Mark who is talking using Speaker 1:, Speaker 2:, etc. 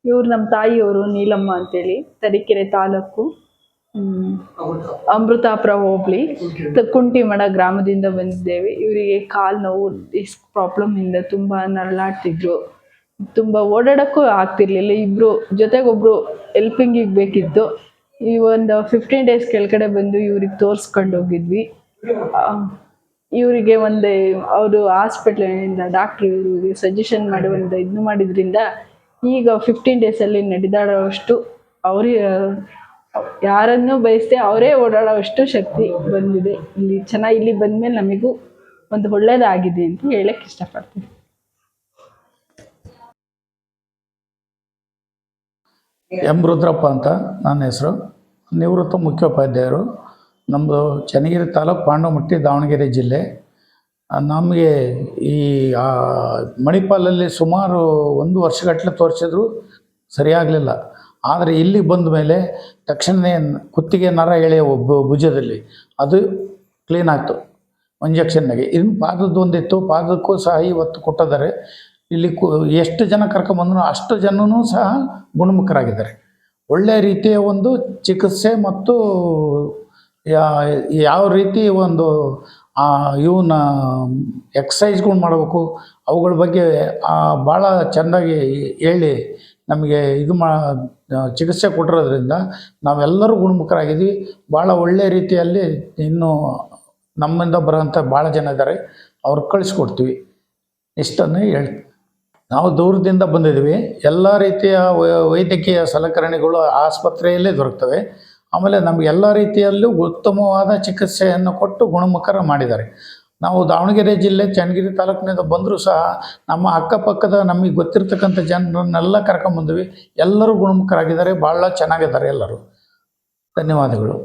Speaker 1: ಇವ್ರು ನಮ್ಮ ತಾಯಿಯವರು ನೀಲಮ್ಮ ಅಂತೇಳಿ, ತರೀಕೆರೆ ತಾಲೂಕು, ಅಮೃತಾಪುರ ಹೋಬಳಿ, ಕುಂಟಿಮಠ ಗ್ರಾಮದಿಂದ ಬಂದಿದ್ದೇವೆ. ಇವರಿಗೆ ಕಾಲು ನೋವು, ಡಿಸ್ಕ್ ಪ್ರಾಬ್ಲಮಿಂದ ತುಂಬ ನರಳಾಡ್ತಿದ್ರು. ತುಂಬ ಓಡಾಡೋಕ್ಕೂ ಆಗ್ತಿರ್ಲಿಲ್ಲ. ಇಬ್ಬರು ಜೊತೆಗೊಬ್ಬರು ಹೆಲ್ಪಿಂಗಿಗೆ ಬೇಕಿತ್ತು. ಈ ಒಂದು 15 ಡೇಸ್ ಕೆಳಗಡೆ ಬಂದು ಇವ್ರಿಗೆ ತೋರಿಸ್ಕೊಂಡು ಹೋಗಿದ್ವಿ. ಇವರಿಗೆ ಅವರು ಹಾಸ್ಪಿಟ್ಲಿನಿಂದ ಡಾಕ್ಟ್ರು ಇವರಿಗೆ ಸಜೆಷನ್ ಮಾಡಿ ಇದನ್ನು ಮಾಡಿದ್ರಿಂದ ಈಗ 15 ಡೇಸಲ್ಲಿ ನಡೆದಾಡೋವಷ್ಟು ಅವ್ರಿಗೆ ಯಾರನ್ನೂ ಬಯಸದೆ ಅವರೇ ಓಡಾಡೋವಷ್ಟು ಶಕ್ತಿ ಬಂದಿದೆ. ಇಲ್ಲಿ ಬಂದಮೇಲೆ ನಮಗೂ ಒಂದು ಒಳ್ಳೇದಾಗಿದೆ ಅಂತ ಹೇಳಕ್ಕೆ ಇಷ್ಟಪಡ್ತೀನಿ.
Speaker 2: ಎಂ ರುದ್ರಪ್ಪ ಅಂತ ನನ್ನ ಹೆಸರು. ನಿವೃತ್ತ ಮುಖ್ಯೋಪಾಧ್ಯಾಯರು. ನಮ್ಮದು ಚನ್ನಗಿರಿ ತಾಲೂಕು, ಪಾಂಡವಮಟ್ಟಿ, ದಾವಣಗೆರೆ ಜಿಲ್ಲೆ. ನಮಗೆ ಈ ಮಣಿಪಾಲಲ್ಲಿ ಸುಮಾರು 1 ವರ್ಷಗಟ್ಟಲೆ ತೋರಿಸಿದ್ರು ಸರಿಯಾಗಲಿಲ್ಲ. ಆದರೆ ಇಲ್ಲಿ ಬಂದ ಮೇಲೆ ತಕ್ಷಣವೇ ಕುತ್ತಿಗೆ ನರ ಎಳೆಯ ಭುಜದಲ್ಲಿ ಅದು ಕ್ಲೀನ್ ಆಯಿತು ಇಂಜೆಕ್ಷನ್ನಾಗೆ. ಇನ್ನು ಪಾದದ್ದು ಒಂದಿತ್ತು, ಪಾದಕ್ಕೂ ಸಹ ಇವತ್ತು ಕೊಟ್ಟಿದ್ದಾರೆ. ಇಲ್ಲಿ ಎಷ್ಟು ಜನ ಕರ್ಕೊಂಬಂದ್ರು ಅಷ್ಟು ಜನನೂ ಸಹ ಗುಣಮುಖರಾಗಿದ್ದಾರೆ. ಒಳ್ಳೆಯ ರೀತಿಯ ಒಂದು ಚಿಕಿತ್ಸೆ ಮತ್ತು ಯಾವ ರೀತಿ ಒಂದು ಇವನ್ನ ಎಕ್ಸಸೈಸ್ಗಳು ಮಾಡಬೇಕು ಅವುಗಳ ಬಗ್ಗೆ ಭಾಳ ಚೆಂದಾಗಿ ಹೇಳಿ ನಮಗೆ ಚಿಕಿತ್ಸೆ ಕೊಟ್ಟಿರೋದ್ರಿಂದ ನಾವೆಲ್ಲರೂ ಗುಣಮುಖರಾಗಿದ್ವಿ. ಭಾಳ ಒಳ್ಳೆಯ ರೀತಿಯಲ್ಲಿ ಇನ್ನೂ ನಮ್ಮಿಂದ ಬರೋಂಥ ಭಾಳ ಜನ ಇದ್ದಾರೆ, ಅವ್ರಿಗೆ ಕಳಿಸ್ಕೊಡ್ತೀವಿ. ಇಷ್ಟನ್ನೇ ಹೇಳ್ತೀವಿ. ನಾವು ದೂರದಿಂದ ಬಂದಿದ್ದೀವಿ. ಎಲ್ಲ ರೀತಿಯ ವೈದ್ಯಕೀಯ ಸಲಕರಣೆಗಳು ಆಸ್ಪತ್ರೆಯಲ್ಲೇ ದೊರಕ್ತವೆ. ಆಮೇಲೆ ನಮಗೆ ಎಲ್ಲ ರೀತಿಯಲ್ಲೂ ಉತ್ತಮವಾದ ಚಿಕಿತ್ಸೆಯನ್ನು ಕೊಟ್ಟು ಗುಣಮುಖರ ಮಾಡಿದ್ದಾರೆ. ನಾವು ದಾವಣಗೆರೆ ಜಿಲ್ಲೆ ಚನ್ನಗಿರಿ ತಾಲೂಕಿನಿಂದ ಬಂದರೂ ಸಹ ನಮ್ಮ ಅಕ್ಕಪಕ್ಕದ ನಮಗೆ ಗೊತ್ತಿರ್ತಕ್ಕಂಥ ಜನರನ್ನೆಲ್ಲ ಕರ್ಕೊಂಬಂದ್ವಿ. ಎಲ್ಲರೂ ಗುಣಮುಖರಾಗಿದ್ದಾರೆ, ಭಾಳ ಚೆನ್ನಾಗಿದ್ದಾರೆ ಎಲ್ಲರೂ. ಧನ್ಯವಾದಗಳು.